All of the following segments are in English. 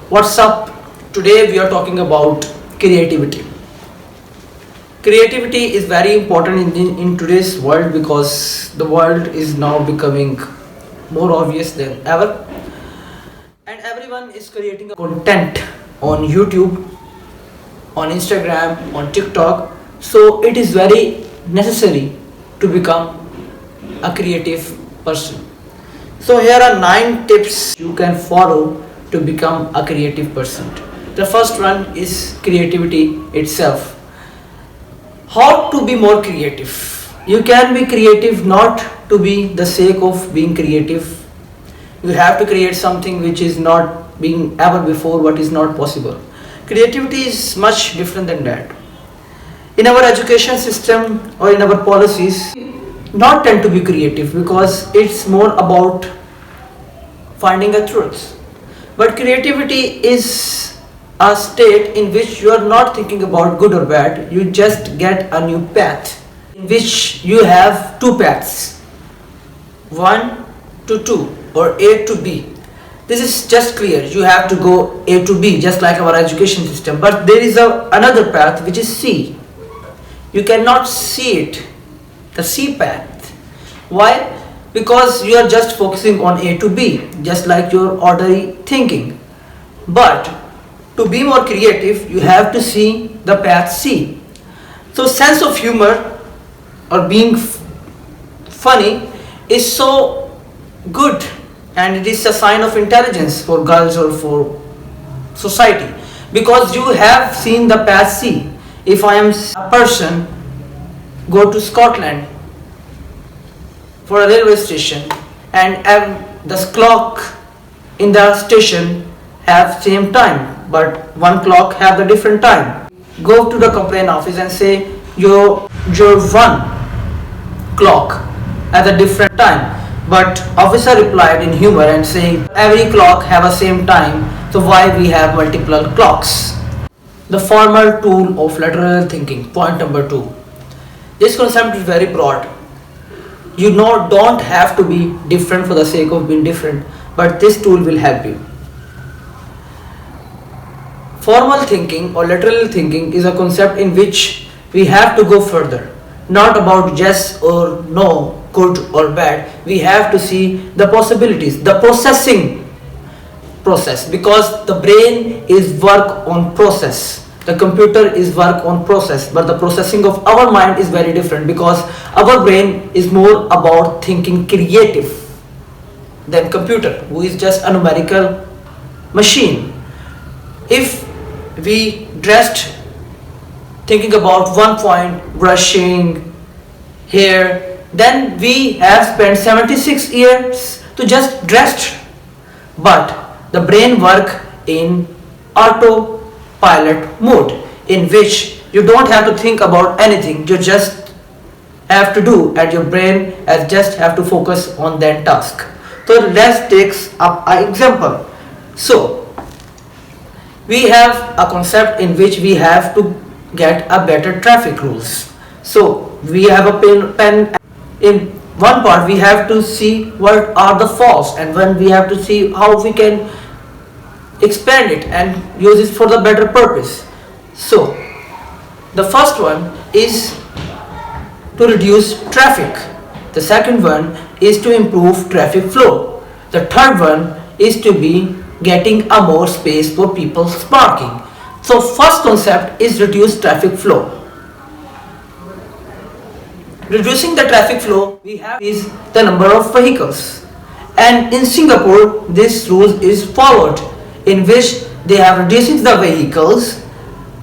What's up? Today we are talking about creativity. Creativity is very important in today's world because the world is now becoming more obvious than ever, and everyone is creating content on YouTube, on Instagram, on TikTok. So it is very necessary to become a creative person. So here are 9 tips you can follow to become a creative person. The first one is creativity itself. How to be more creative? You can be creative not to be the sake of being creative. You have to create something which is not being ever before, what is not possible. Creativity is much different than that. In our education system or in our policies, not tend to be creative because it's more about finding a truth. But creativity is a state in which you are not thinking about good or bad, you just get a new path in which you have two paths, 1 to 2 or A to B. This is just clear, you have to go A to B just like our education system, but there is another path which is C. You cannot see it, the C path. Why? Because you are just focusing on A to B, just like your ordinary thinking. But to be more creative, you have to see the path C. So sense of humor or being funny is so good, and it is a sign of intelligence for girls or for society, because you have seen the path C. If I am a person, go to Scotland for a railway station, and the clock in the station have same time, but one clock have the different time. Go to the complaint office and say your one clock at a different time, but officer replied in humor and saying every clock have a same time, so why we have multiple clocks? The formal tool of lateral thinking. Point number 2. This concept is very broad. You don't have to be different for the sake of being different, but this tool will help you. Formal thinking or lateral thinking is a concept in which we have to go further, not about yes or no, good or bad. We have to see the possibilities, the processing process, because the brain is work on process. The computer is work on process, but the processing of our mind is very different, because our brain is more about thinking creative than computer, who is just a numerical machine. If we dressed thinking about one point, brushing hair, then we have spent 76 years to just dressed. But the brain work in autopilot mode, in which you don't have to think about anything, you just have to do, and your brain just have to focus on that task. So let's take up an example. So we have a concept in which we have to get a better traffic rules. So we have a pen. In one part we have to see what are the faults, and when we have to see how we can expand it and use it for the better purpose. So the first one is to reduce traffic. The second one is to improve traffic flow. The third one is to be getting a more space for people's parking. So first concept is reduce traffic flow. Reducing the traffic flow we have is the number of vehicles, and in Singapore this rule is followed, in which they are reducing the vehicles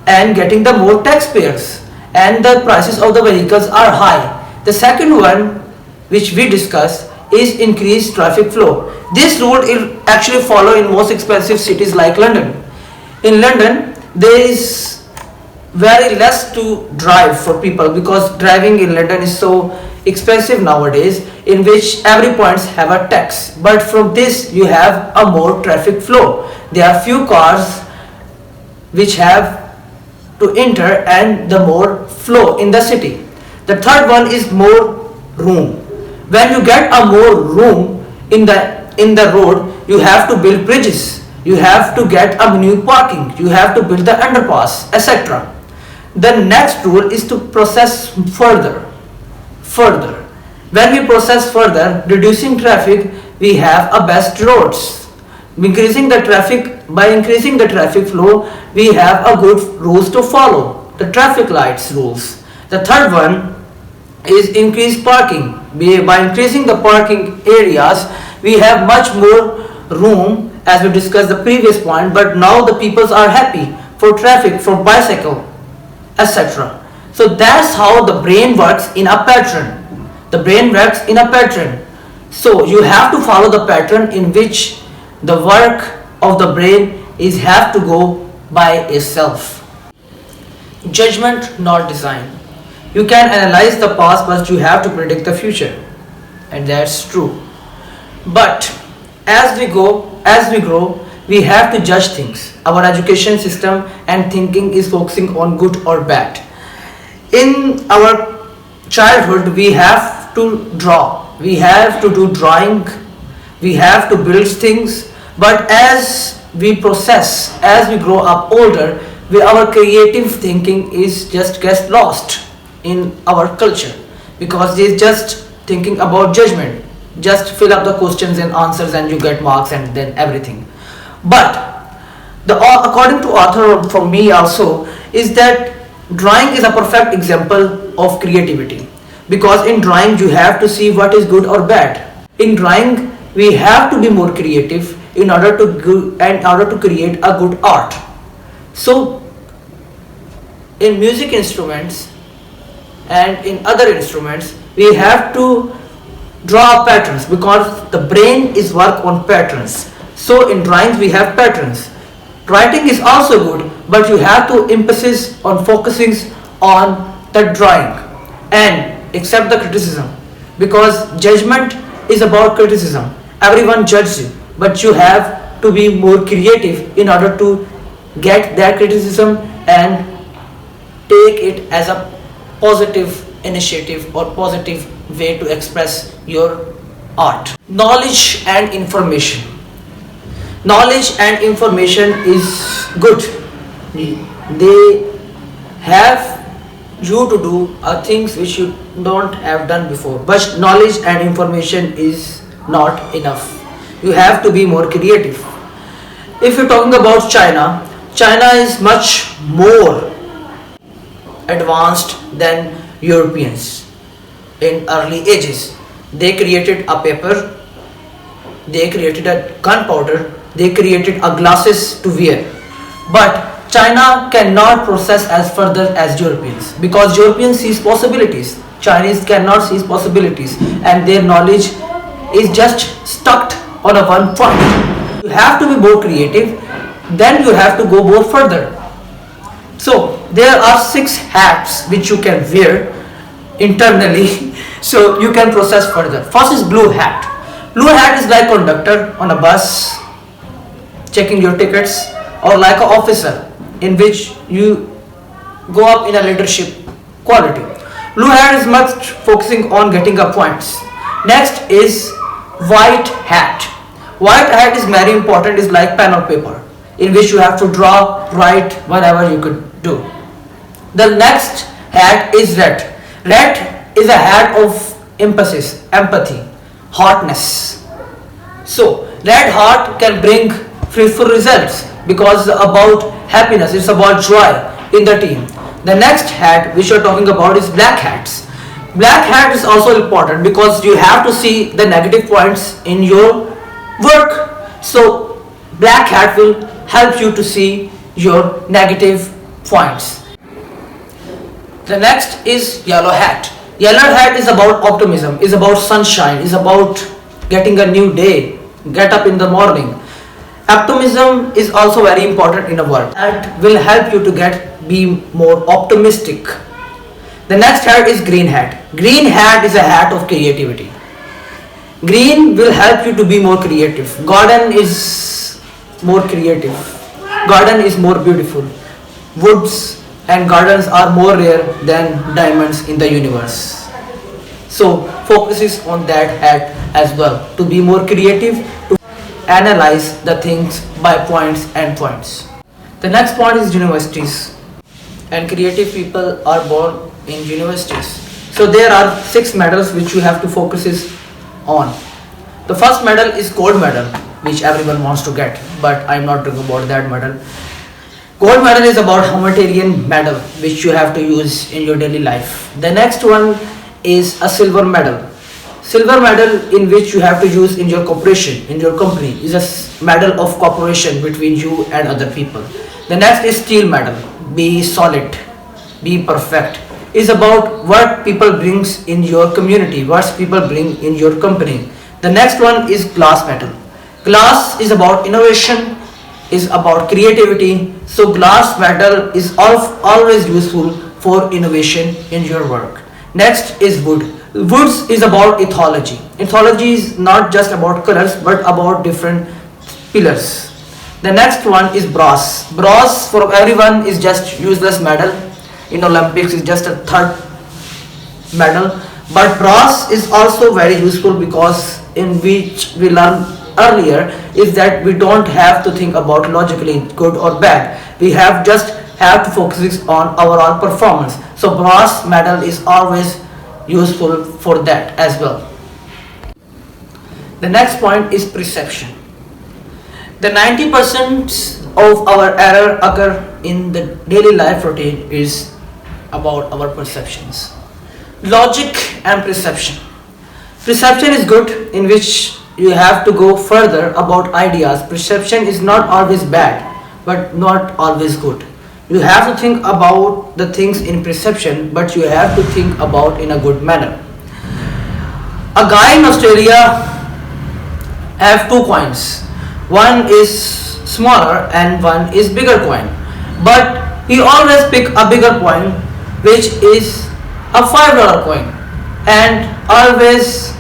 and getting the more taxpayers, and the prices of the vehicles are high. The second one which we discuss is increased traffic flow. This rule is actually follow in most expensive cities like London. In London there is very less to drive for people, because driving in London is so expensive nowadays, in which every points have a tax. But from this you have a more traffic flow. There are few cars which have to enter, and the more flow in the city. The third one is more room. When you get a more room in the road, you have to build bridges. You have to get a new parking. You have to build the underpass, etc. The next rule is to process further. When we process further, reducing traffic, we have a best roads. By increasing the traffic flow, we have a good rules to follow. The traffic lights rules. The third one is increased parking. By increasing the parking areas, we have much more room as we discussed the previous point, but now the peoples are happy for traffic, for bicycle, etc. So that's how the brain works in a pattern. The brain works in a pattern. So you have to follow the pattern in which the work of the brain is have to go by itself. Judgment, not design. You can analyze the past, but you have to predict the future, and that's true. But as we grow, we have to judge things. Our education system and thinking is focusing on good or bad. In our childhood, we have to draw, we have to do drawing, we have to build things. But as we process, as we grow up older, our creative thinking is just gets lost in our culture, because they just thinking about judgment. Just fill up the questions and answers and you get marks and then everything. But according to author, from me also, is that drawing is a perfect example of creativity, because in drawing you have to see what is good or bad. In drawing we have to be more creative in order to create a good art. So in music instruments and in other instruments, we have to draw patterns, because the brain is work on patterns. So in drawings we have patterns. Writing is also good, but you have to emphasis on focusing on the drawing and accept the criticism, because judgment is about criticism. Everyone judges you, but you have to be more creative in order to get that criticism and take it as a positive initiative or positive way to express your art. Knowledge and information. Knowledge and information is good. They have you to do things which you don't have done before, but knowledge and information is not enough. You have to be more creative. If you're talking about China, China is much more advanced than Europeans. In early ages, they created a paper, they created a gunpowder, they created a glasses to wear. But China cannot process as further as Europeans, because Europeans sees possibilities. Chinese cannot see possibilities, and their knowledge is just stuck on a one point. You have to be more creative, then you have to go more further. So there are 6 hats which you can wear internally so you can process further. First is blue hat. Blue hat is like conductor on a bus checking your tickets, or like an officer in which you go up in a leadership quality. Blue hat is much focusing on getting up points. Next is white hat. White hat is very important, is like pen or paper in which you have to draw, write, whatever you could do. The next hat is red. Red is a hat of emphasis, empathy, heartness. So red heart can bring fruitful results, because it's about happiness, it's about joy in the team. The next hat which you're talking about is black hats. Black hat is also important because you have to see the negative points in your work. So black hat will help you to see your negative points. The next is yellow hat. Yellow hat is about optimism, is about sunshine, is about getting a new day, get up in the morning. Optimism is also very important in a work. That will help you to be more optimistic. The next hat is green hat. Green hat is a hat of creativity. Green will help you to be more creative. Garden is more creative. Garden is more beautiful. Woods and gardens are more rare than diamonds in the universe. So focuses on that hat as well, to be more creative. analyze the things by points and points. The next point is universities, and creative people are born in universities. So there are 6 medals which you have to focus on. The first medal is gold medal, which everyone wants to get, but I'm not talking about that medal. Gold medal is about humanitarian medal which you have to use in your daily life. The next one is a silver medal. Silver medal in which you have to use in your corporation, in your company, is a medal of cooperation between you and other people. The next is steel medal. Be solid, be perfect. Is about what people brings in your community, what people bring in your company. The next one is glass medal. Glass is about innovation, is about creativity. So glass medal is always useful for innovation in your work. Next is wood. Woods is about ethology. Ethology is not just about colors but about different pillars. The next one is brass. Brass for everyone is just useless medal. In Olympics is just a third medal. But brass is also very useful because in which we learned earlier is that we don't have to think about logically good or bad. We have to focus on overall performance. So brass medal is always useful for that as well. The next point is perception. The 90% of our error occur in the daily life routine is about our perceptions. Logic and perception. Perception is good, in which you have to go further about ideas. Perception is not always bad but not always good. You have to think about the things in perception, but you have to think about in a good manner. A guy in Australia have 2 coins. One is smaller and one is bigger coin. But he always pick a bigger coin, which is a $5 coin, and always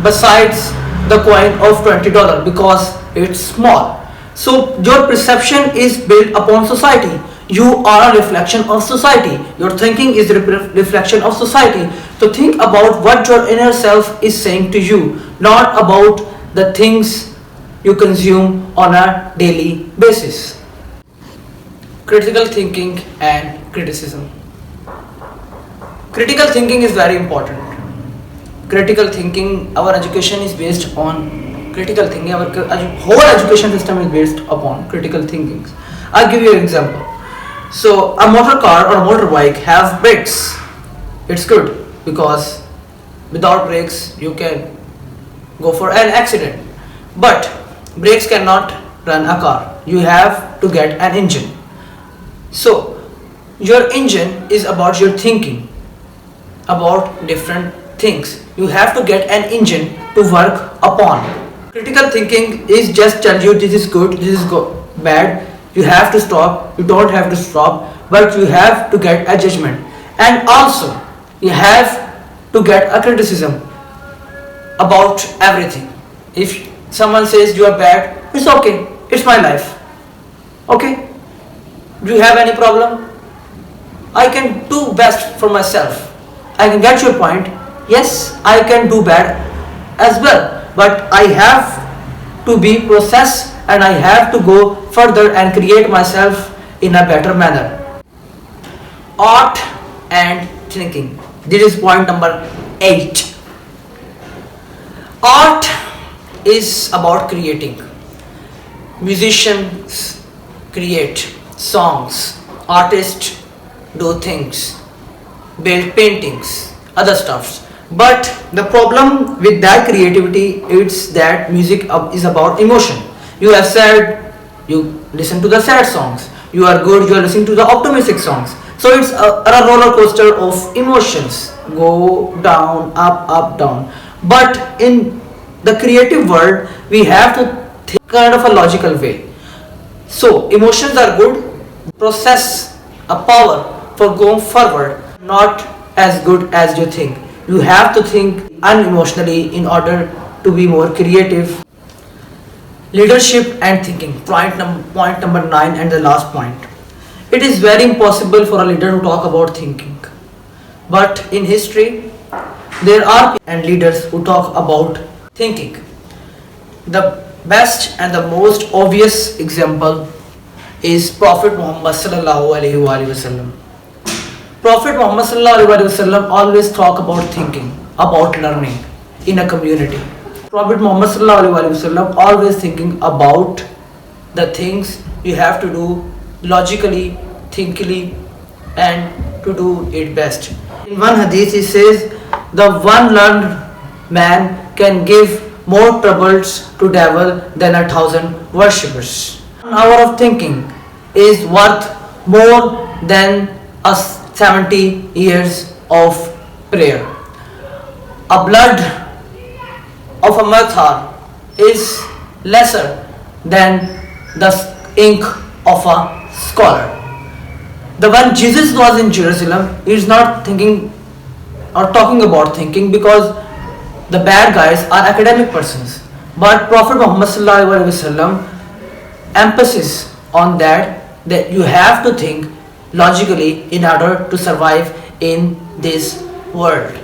besides the coin of $20 because it's small. So your perception is built upon society. You are a reflection of society. Your thinking is a reflection of society. So think about what your inner self is saying to you, not about the things you consume on a daily basis. Critical thinking and criticism. Critical thinking is very important. Critical thinking, our education is based on critical thinking. Our whole education system is based upon critical thinking. I'll give you an example. So a motor car or a motorbike have brakes. It's good because without brakes you can go for an accident. But brakes cannot run a car. You have to get an engine. So your engine is about your thinking about different things. You have to get an engine to work upon. Critical thinking is just tell you this is good, this is bad. You have to stop, you don't have to stop, but you have to get a judgment. And also, you have to get a criticism about everything. If someone says you are bad, it's okay, it's my life. Okay? Do you have any problem? I can do best for myself. I can get your point. Yes, I can do bad as well, but I have to be processed and I have to go further and create myself in a better manner. Art and thinking. This is point number 8. Art is about creating. Musicians create songs, artists do things, build paintings, other stuffs. But the problem with that creativity is that music is about emotion. You have said you listen to the sad songs. You are good, you are listening to the optimistic songs. So it's a roller coaster of emotions. Go down, up, down. But in the creative world, we have to think kind of a logical way. So emotions are good, process a power for going forward, not as good as you think. You have to think unemotionally in order to be more creative. Leadership and thinking. Point number 9 and the last point. It is very impossible for a leader to talk about thinking. But in history, there are and leaders who talk about thinking. The Best and the most obvious example is Prophet Muhammad sallallahu alaihi wasallam. Prophet Muhammad sallallahu alaihi wasallam always talk about thinking, about learning in a community. Prophet Muhammad sallallahu alaihi wasallam always thinking about the things you have to do logically, thinkily, and to do it best. In one hadith, he says, "The one learned man can give more troubles to devil than 1,000 worshippers." 1 hour of thinking is worth more than a 70 years of prayer. A blood of a martyr is lesser than the ink of a scholar. The when Jesus was in Jerusalem, he is not thinking or talking about thinking because the bad guys are academic persons. But Prophet Muhammad sallallahu alaihi wasallam emphasis on that you have to think logically in order to survive in this world.